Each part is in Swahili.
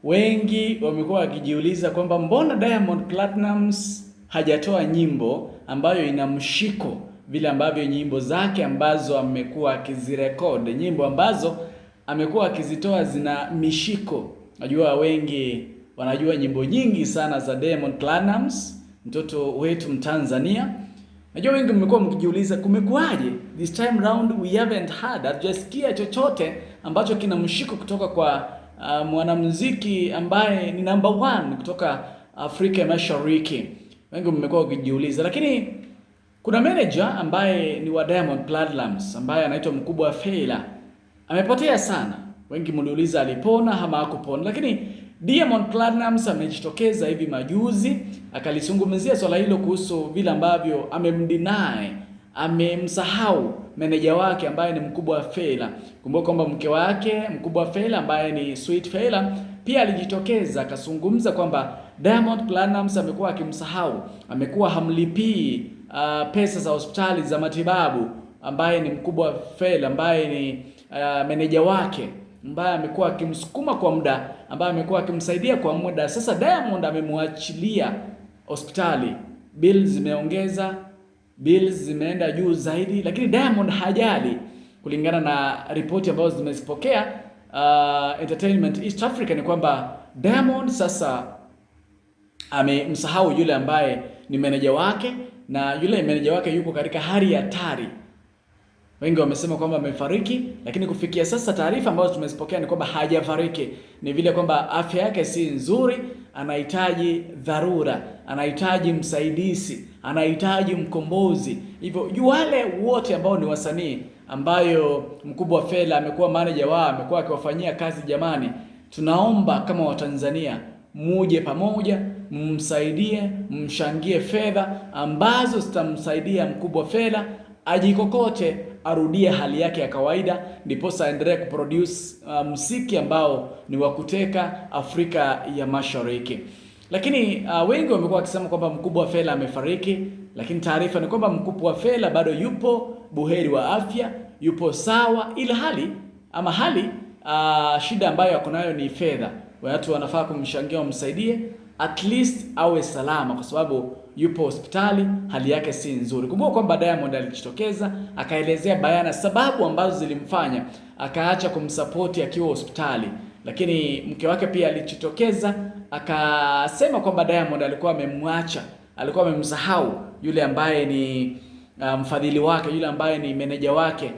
Wengi wamekuwa wakijiuliza kwamba mbona Diamond Platnumz hajatoa nyimbo ambayo ina mshiko vile ambavyo nyimbo zake ambazo amekuwa akizirekod, nyimbo ambazo amekuwa akizitoa zina mishiko. Najua wengi wanajua nyimbo nyingi sana za Diamond Platnumz, mtoto wetu Mtanzania. Najua wengi mmekuwa mkijiuliza kumekuaje this time round we haven't heard, hatujasikia chochote ambacho kina mshiko kutoka kwa mwanamuziki ambaye ni number 1 kutoka Afrika Mashariki. Wengi mmekuwa wakijiuliza, lakini kuna manager ambaye ni wa Diamond Platnumz ambaye anaitwa Mkubwa Fela. Amepotea sana. Wengi mliuliza alipona ama hakupona, lakini Diamond Platnumz amejitokeza hivi majuzi akalizungumzia swala hilo kuhusu vile ambavyo amemdeny, amemsahau meneja wake ambaye ni Mkubwa Fela. Kumbuka kwamba mke wake Mkubwa Fela ambaye ni Sweet Fela pia alijitokeza akazungumza kwamba Diamond Platnumz amekuwa akimsahau, amekuwa hamlipii pesa za hospitali za matibabu, ambaye ni Mkubwa Fela ambaye ni meneja wake ambaye amekuwa akimsukuma kwa muda, ambaye amekuwa akimsaidia kwa muda. Sasa Diamond amemwachilia hospitali, bills zimeongeza, bills zimeenda juu zaidi, lakini Diamond hajali. Kulingana na ripoti ambazo zimezipokea Entertainment East Africa ni kwamba Diamond sasa amemsahau yule ambaye ni meneja wake, na yule meneja wake yuko katika hali ya hatari. Wengi wamesema kwamba amefariki, lakini kufikia sasa taarifa ambazo tumezipokea ni kwamba hajafariki. Ni vile kwamba afya yake si nzuri, anahitaji dharura, anahitaji msaidizi, anahitaji mkombozi. Hivyo wale wote ambao ni wasanii ambayo Mkubwa Fela amekuwa manager wao, amekuwa akiwafanyia kazi, jamani, tunaomba kama Watanzania muje pamoja, msaidie, mshangie fedha ambazo zitamsaidia Mkubwa Fela ajikokote, arudie hali yake ya kawaida, ndiposa aendelee kuproduce muziki ambao ni wa kuteka Afrika ya Mashariki. Lakini wengi wamekuwa wakisema kwamba Mkubwa Fela amefariki, lakini taarifa ni kwamba Mkubwa Fela bado yupo buheri wa afya, yupo sawa, ila hali shida ambayo ako nayo ni fedha. Watu wanafaa kumshangia, wamsaidie at least awe salama, kwa sababu yupo hospitali, hali yake si nzuri. Kumbuka kwamba Diamond alijitokeza akaelezea bayana sababu ambazo zilimfanya akaacha kumsupport akiwa hospitali, lakini mke wake pia alijitokeza akasema kwamba Diamond alikuwa amemwacha, alikuwa amemsahau yule ambaye ni mfadhili wake, yule ambaye ni meneja wake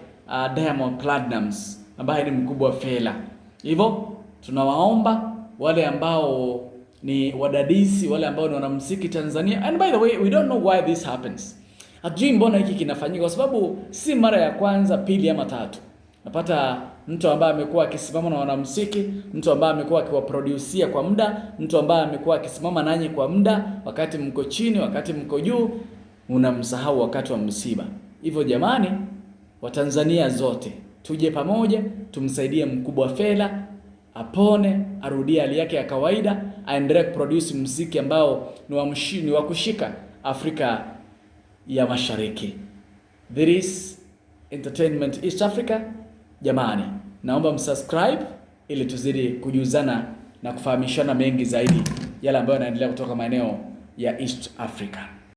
Diamond Platnumz ambaye ni Mkubwa Fela. Hivyo tunawaomba wale ambao ni wadadisi, wale ambao ni wanamuziki Tanzania, and by the way we don't know why this happens. Hatujui mbona hiki kinafanyika, kwa sababu si mara ya kwanza, pili ama tatu. Napata mtu ambaye amekuwa akisimama na wanamuziki, mtu ambaye amekuwa akiwaproducia kwa muda, mtu ambaye amekuwa akisimama nanyi kwa muda, wakati mko chini, wakati mko juu, unamsahau wakati wa msiba. Hivyo jamani, Watanzania zote tuje pamoja, tumsaidie Mkubwa Fela apone, arudie hali yake ya kawaida, aendelee kuproduce muziki ambao ni wa kushika Afrika ya Mashariki. This is Entertainment East Africa. Jamani, naomba msubscribe ili tuzidi kujuzana na kufahamishana mengi zaidi yale ambayo yanaendelea kutoka maeneo ya East Africa.